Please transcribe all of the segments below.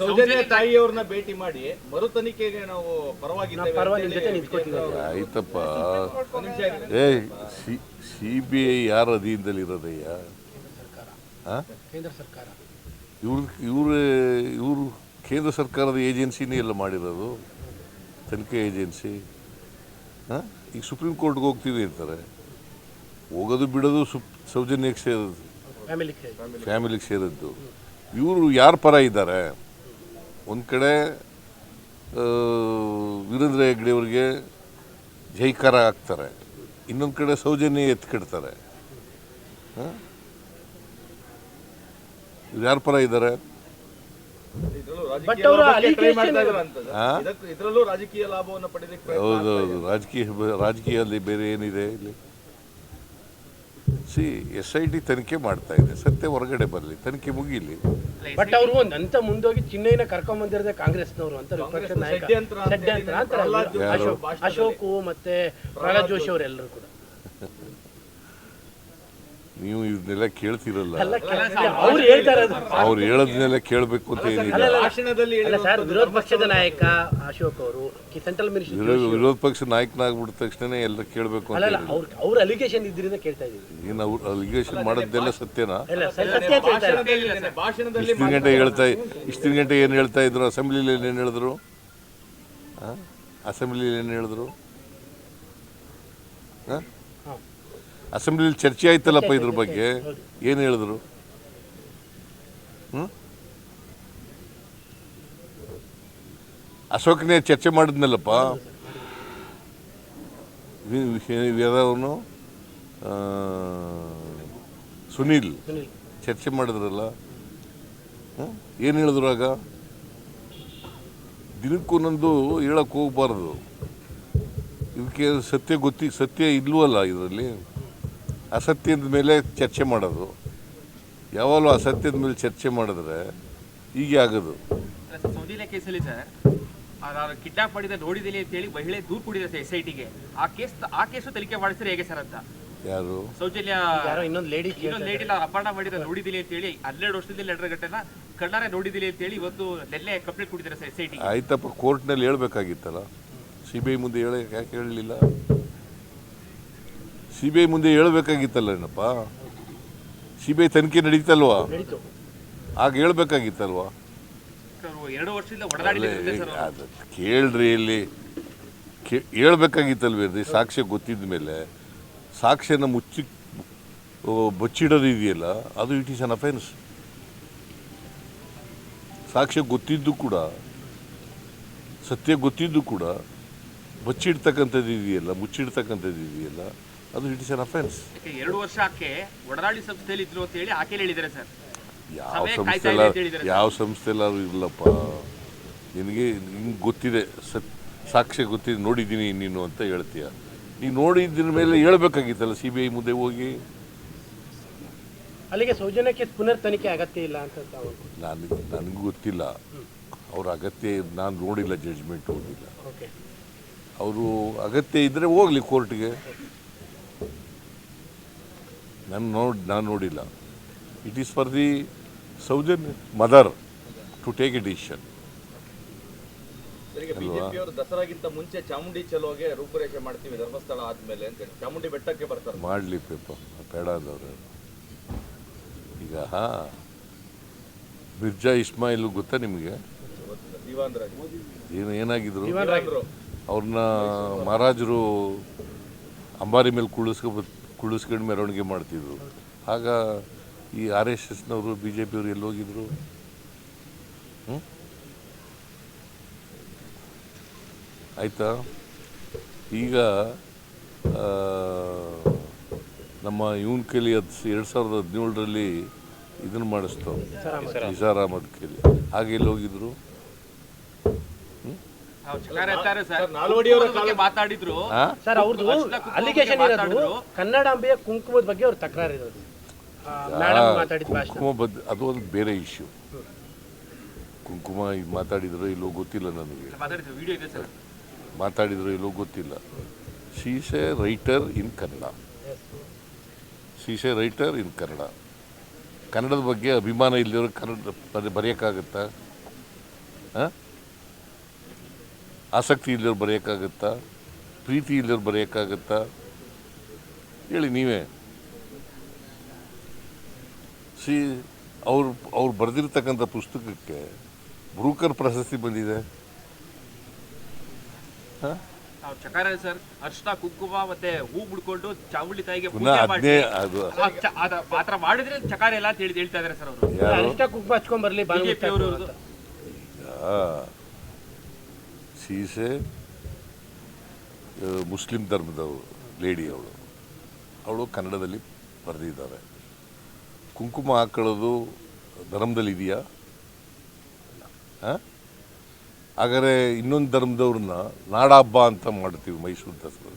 ಸೌಜನ್ಯ ತಾಯಿಯವ್ರನ್ನ ಭೇಟಿ ಮಾಡಿ ಮರು ತನಿಖೆಗೆ ನಾವು ಪರವಾಗಿದ್ದೇವೆ. ಆಯ್ತಪ್ಪ, CBI ಯಾರ ಅಧೀನದಲ್ಲಿ ಇರೋದಯ್ಯ? ಕೇಂದ್ರ ಸರ್ಕಾರ ಇವರು ಕೇಂದ್ರ ಸರ್ಕಾರದ ಏಜೆನ್ಸಿನೇ ಎಲ್ಲ ಮಾಡಿರೋದು, ತನಿಖೆ ಏಜೆನ್ಸಿ. ಈಗ ಸುಪ್ರೀಂ ಕೋರ್ಟ್ಗೆ ಹೋಗ್ತೀವಿ ಅಂತಾರೆ, ಹೋಗೋದು ಬಿಡೋದು ಸೌಜನ್ಯಕ್ಕೆ ಸೇರೋದು, ಫ್ಯಾಮಿಲಿಗೆ ಸೇರಿದ್ದು. ಇವರು ಯಾರ ಪರ ಇದ್ದಾರೆ? ಒಂದು ಕಡೆ ವೀರೇಂದ್ರ ಹೆಗ್ಗಡೆ ಅವ್ರಿಗೆ ಜೈಕಾರ ಹಾಕ್ತಾರೆ, ಇನ್ನೊಂದು ಕಡೆ ಸೌಜನ್ಯ ಎತ್ಕಿಡ್ತಾರೆ. ಇವ್ರು ಯಾರ ಪರ ಇದ್ದಾರೆ? ಇದರಲ್ಲೂ ರಾಜಕೀಯ ಲಾಭವನ್ನು ಪಡೆಯಲಿಕ್ಕೆ. ಹೌದೌದು, ರಾಜಕೀಯದಲ್ಲಿ ಬೇರೆ ಏನಿದೆ ಇಲ್ಲಿ? SIT ತನಿಖೆ ಮಾಡ್ತಾ ಇದೆ, ಸತ್ಯ ಹೊರಗಡೆ ಬರಲಿ, ತನಿಖೆ ಮುಗಿಲಿ. ಬಟ್ ಅವರು ಒಂದಂತ ಮುಂದೋಗಿ ಚಿನ್ನೈನ ಕರ್ಕೊಂಡ್ ಬಂದಿರೋದೇ ಕಾಂಗ್ರೆಸ್ನವರು ಅಂತ ವಿಪಕ್ಷ ನಾಯಕ ಅಶೋಕ್ ಮತ್ತೆ ಪ್ರಹ್ಲಾದ್ ಜೋಶಿ ಅವರೆಲ್ಲರೂ ಕೂಡ. ನೀವು ಇದನ್ನೆಲ್ಲ ಕೇಳ್ತಿರಲ್ಲ, ಅವ್ರು ಹೇಳ್ತಾರೆ, ಅವ್ರು ಹೇಳೋದನ್ನೆಲ್ಲ ಕೇಳಬೇಕು ಅಂತ ಏನಿಲ್ಲ. ಸರ್, ವಿರೋಧ ಪಕ್ಷದ ನಾಯಕ ಅಶೋಕ್ ಅವರು ಸೆಂಟ್ರಲ್ ಮಿನಿಸ್ಟರ್, ವಿರೋಧ ಪಕ್ಷ ನಾಯಕನಾಗ್ಬಿಟ್ಟ ತಕ್ಷಣ ಎಲ್ಲ ಕೇಳಬೇಕು ಅಂತ ಅವ್ರ ಅಲಿಗೇಷನ್ ಇದ್ರಿಂದ ಕೇಳ್ತಾ ಇದೀವಿ. ಏನು ಅವ್ರು ಅಲಿಗೇಷನ್ ಮಾಡೋದೆಲ್ಲ ಸತ್ಯನಾ? ಭಾಷಣದಲ್ಲಿ ಇಷ್ಟಿನ ಗಂಟೆ ಏನು ಹೇಳ್ತಾ ಇದ್ರು? ಅಸೆಂಬ್ಲಿಲಿ ಏನು ಹೇಳಿದ್ರು? ಅಸೆಂಬ್ಲಿಲಿ ಏನು ಹೇಳಿದ್ರು? ಅಸೆಂಬ್ಲಿಲಿ ಚರ್ಚೆ ಆಯ್ತಲ್ಲಪ್ಪ ಇದ್ರ ಬಗ್ಗೆ, ಏನು ಹೇಳಿದ್ರು? ಅಶೋಕನೇ ಚರ್ಚೆ ಮಾಡಿದ್ನಲ್ಲಪ್ಪ, ಅವನು ಸುನೀಲ್ ಚರ್ಚೆ ಮಾಡಿದ್ರಲ್ಲ, ಏನು ಹೇಳಿದ್ರು ಆಗ? ದಿನಕ್ಕೊಂದೊಂದು ಹೇಳಕ್ಕೆ ಹೋಗ್ಬಾರ್ದು. ಇದಕ್ಕೆ ಸತ್ಯ ಇಲ್ವಲ್ಲ ಇದರಲ್ಲಿ. ಅಸತ್ಯದ ಮೇಲೆ ಚರ್ಚೆ ಮಾಡೋದು, ಯಾವಾಗಲೂ ಅಸತ್ಯದ ಮೇಲೆ ಚರ್ಚೆ ಮಾಡಿದ್ರೆ ಹೀಗೆ ಆಗೋದು. ಸೌಜನ್ಯ ಕೇಸಲ್ಲಿ ಸರ್ ಕಿಡ್ನಾಪ್ ಮಾಡಿದ ನೋಡಿದಿಲ್ಲ ಅಂತ ಹೇಳಿ ಮಹಿಳೆ ದೂರು ಕೊಟ್ಟಿದೆ SITಗೆ. ಆ ಕೇಸು ತನಿಖೆ ಮಾಡಿಸಿದ್ರೆ ಹೇಗೆ ಸರ್ ಅಂತ? ಯಾರು? ಸೌಜನ್ಯ ಇನ್ನೊಂದು ಲೇಡಿ ಅಪಹರಣ ಮಾಡಿದ ನೋಡಿದಿಲ್ಲ ಅಂತ ಹೇಳಿ 12 ವರ್ಷದಲ್ಲಿ ನಡೆದ ಘಟನೆ ಕಣ್ಣಾರೆ ನೋಡಿದಿಲ್ಲ ಅಂತ ಹೇಳಿ ಇವತ್ತು ನೆನ್ನೆ ಕಂಪ್ಲೇಂಟ್ ಕೊಟ್ಟಿದ್ದಾರೆ ಸರ್ SIT. ಆಯ್ತಪ್ಪ, ಕೋರ್ಟ್ನಲ್ಲಿ ಹೇಳ್ಬೇಕಾಗಿತ್ತಲ್ಲ, CBI ಮುಂದೆ ಯಾಕೆ ಹೇಳಲಿಲ್ಲ? CBI ಮುಂದೆ ಹೇಳ್ಬೇಕಾಗಿತ್ತಲ್ಲ ಏನಪ್ಪ? CBI ತನಿಖೆ ನಡೀತಲ್ವಾ, ಆಗ ಹೇಳ್ಬೇಕಾಗಿತ್ತಲ್ವಾ? 2 ವರ್ಷದಿಂದ ಅದು ಕೇಳ್ರಿ, ಇಲ್ಲಿ ಹೇಳ್ಬೇಕಾಗಿತ್ತಲ್ವೇನ್ರಿ? ಸಾಕ್ಷ್ಯ ಗೊತ್ತಿದ್ದ ಮೇಲೆ ಸಾಕ್ಷ್ಯನ ಬಚ್ಚಿಡೋದು ಇದೆಯಲ್ಲ, ಅದು ಇಟ್ ಈಸ್ ಅನ್ ಅಫೆನ್ಸ್. ಸಾಕ್ಷ್ಯ ಗೊತ್ತಿದ್ದು ಕೂಡ, ಸತ್ಯ ಗೊತ್ತಿದ್ದು ಕೂಡ ಮುಚ್ಚಿಡ್ತಕ್ಕಂಥದ್ದು ಇದೆಯಲ್ಲ, ಅದು ಇಟ್ ಇಸ್ ಅನ್ ಅಫೆನ್ಸ್. 2 ವರ್ಷ ಆಕೆ ಒಡನಾಡಿ ಸಂಸ್ಥೆಯಲ್ಲಿ ಇದ್ರು ಅಂತ ಹೇಳಿ ಆಕೆ ಹೇಳಿದ್ದಾರೆ ಸರ್. ಯಾವ ಸಂಸ್ಥೆಲ್ಲಾದ್ರೂ ಇರಲಪ್ಪ, ನಿನಗೆ ಹಿಂಗೆ ಗೊತ್ತಿದೆ, ಸಾಕ್ಷ್ಯ ಗೊತ್ತಿದೆ, ನೋಡಿದ್ದೀನಿ ನೀನು ಅಂತ ಹೇಳ್ತೀಯ. ನೀನು ನೋಡಿದ್ರ ಮೇಲೆ ಹೇಳ್ಬೇಕಾಗಿತ್ತಲ್ಲ CBI ಮುಂದೆ ಹೋಗಿ. ಅಲ್ಲಿಗೆ ಸೌಜನ್ಯಕ್ಕೆ ಪುನರ್ ತನಿಖೆ ಅಗತ್ಯ ಇಲ್ಲ ಅಂತ ನನಗೂ ಗೊತ್ತಿಲ್ಲ, ಅವ್ರ ಅಗತ್ಯ ನಾನು ನೋಡಿಲ್ಲ, ಜಡ್ಜ್ಮೆಂಟ್ ಓದಿಲ್ಲ. ಅವರು ಅಗತ್ಯ ಇದ್ದರೆ ಹೋಗಲಿ ಕೋರ್ಟ್ಗೆ, ನಾನು ನೋಡಿಲ್ಲ. It is for the Soujanya mother to take a decision. ಬಿಜೆಪಿಯವರು ದಸರಾಗಿಂತ ಮುಂಚೆ ಚಾಮುಂಡಿ ಚಲೋಗೆ ರೂಪುರೇಷೆ ಮಾಡ್ತೀವಿ ಧರ್ಮಸ್ಥಳ ಆದ್ಮೇಲೆ ಅಂತ ಚಾಮುಂಡಿ ಬೆಟ್ಟಕ್ಕೆ ಬರ್ತಾರೆ. ಮಾಡಲಿ ಬೇಡ ಅದವ್ರು. ಈಗ ಮಿರ್ಜಾ ಇಸ್ಮಾಯಿಲ್ ಗೊತ್ತಾ ನಿಮಗೆ? ಏನಾಗಿದ್ರು? ಅವ್ರನ್ನ ಮಹಾರಾಜರು ಅಂಬಾರಿ ಮೇಲೆ ಕುಳಿಸ್ಕೊಂಡು ಮೆರವಣಿಗೆ ಮಾಡ್ತಿದ್ರು. ಆಗ ಈ RSSನವರು BJPಯವರು ಎಲ್ಲಿ ಹೋಗಿದ್ರು? ಆಯಿತಾ? ಈಗ ನಮ್ಮ ಇವನ್ ಕೈಲಿ 2017ರಲ್ಲಿ ಇದನ್ನು ಮಾಡಿಸ್ತಾವೆ, ನಿಸಾರ್ ಅಹಮದ್ ಕೈಲಿ. ಹಾಗೆ ಎಲ್ಲಿ ಹೋಗಿದ್ರು? ಮಾತಾಡಿದ್ರು ಸರ್, ಅವ್ರದ್ದು ಅಲಿಗೇಷನ್ ಇರೋದು ಕನ್ನಡಾಂಬೆಯ ಕುಂಕುಮದ ಬಗ್ಗೆ ಅವ್ರ ತಕರಾರು ಇರೋದು. ಕುಂಕುಮ ಅದು ಒಂದು ಬೇರೆ ಇಶ್ಯೂ. ಕುಂಕುಮ ಇದು ಮಾತಾಡಿದ್ರು ಇಲ್ಲೋ ಗೊತ್ತಿಲ್ಲ ನನಗೆ, ಮಾತಾಡಿದ್ರು ಇಲ್ಲೋ ಗೊತ್ತಿಲ್ಲ. ಶಿ ಈಸ್ ಎ ರೈಟರ್ ಇನ್ ಕನ್ನಡ. ಕನ್ನಡದ ಬಗ್ಗೆ ಅಭಿಮಾನ ಇಲ್ಲದಿರೋ ಕನ್ನಡ ಬರೆಯೋಕ್ಕಾಗತ್ತಾ? ಆಸಕ್ತಿ ಇಲ್ಲವ್ರು ಬರೆಯೋಕ್ಕಾಗತ್ತಾ? ಪ್ರೀತಿ ಇಲ್ಲವ್ರು ಬರೆಯೋಕ್ಕಾಗತ್ತಾ? ಹೇಳಿ ನೀವೇ. ಅವ್ರು ಬರೆದಿರ್ತಕ್ಕಂಥ ಪುಸ್ತಕಕ್ಕೆ ಬ್ರೂಕರ್ ಪ್ರಶಸ್ತಿ ಬಂದಿದೆ. ನಾವು ಚಕಾರ ಸರ್ ಅರ್ಶಿನ ಕುಂಕುಮ ಮತ್ತೆ ಹೂ ಬಿಡ್ಕೊಂಡು ಚಾಮುಂಡಿ ತಾಯಿಗೆ ಪುನಃ ಪೂಜೆ ಅದನ್ನೇ ಮಾಡಿ ಅದು ಮಾತ್ರ ಮಾಡಿದ್ರೆ ಚಕಾರ ಎಲ್ಲ ಅಂತ ಹೇಳ್ತಾ ಇದಾರೆ ಸರ್ ಅವರು. ಯಾರು ಅರಿಷ್ಟ ಕುಂಕುಮ ಹಚ್ಕೊಂಡ್ ಬರ್ಲಿ ಬಿಜೆಪಿ ಅವರು ಸೀಸೆ ಮುಸ್ಲಿಂ ಧರ್ಮದವರು ಲೇಡಿ ಅವಳು ಕನ್ನಡದಲ್ಲಿ ಬರೆದಿದ್ದಾರೆ. ಕುಂಕುಮ ಹಾಕೊಳ್ಳೋದು ಧರ್ಮದಲ್ಲಿ ಇದೆಯಾ? ಹಾಗಾದರೆ ಇನ್ನೊಂದು ಧರ್ಮದವ್ರನ್ನ ನಾಡಹಬ್ಬ ಅಂತ ಮಾಡ್ತೀವಿ, ಮೈಸೂರು ದಸರಾ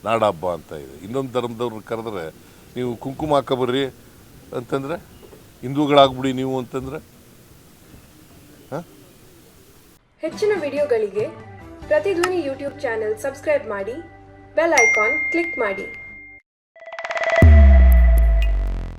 ನಾಡಹಬ್ಬ ಅಂತ ಇದೆ. ಇನ್ನೊಂದು ಧರ್ಮದವ್ರನ್ನ ಕರೆದ್ರೆ ನೀವು ಕುಂಕುಮ ಹಾಕಬರ್ರಿ ಅಂತಂದರೆ, ಹಿಂದೂಗಳಾಗ್ಬಿಡಿ ನೀವು ಅಂತಂದರೆ. ಹೆಚ್ಚಿನ ವಿಡಿಯೋಗಳಿಗೆ ಪ್ರತಿಧ್ವನಿ ಯೂಟ್ಯೂಬ್ ಚಾನೆಲ್ ಸಬ್ಸ್ಕ್ರೈಬ್ ಮಾಡಿ, ಬೆಲ್ ಐಕಾನ್ ಕ್ಲಿಕ್ ಮಾಡಿ.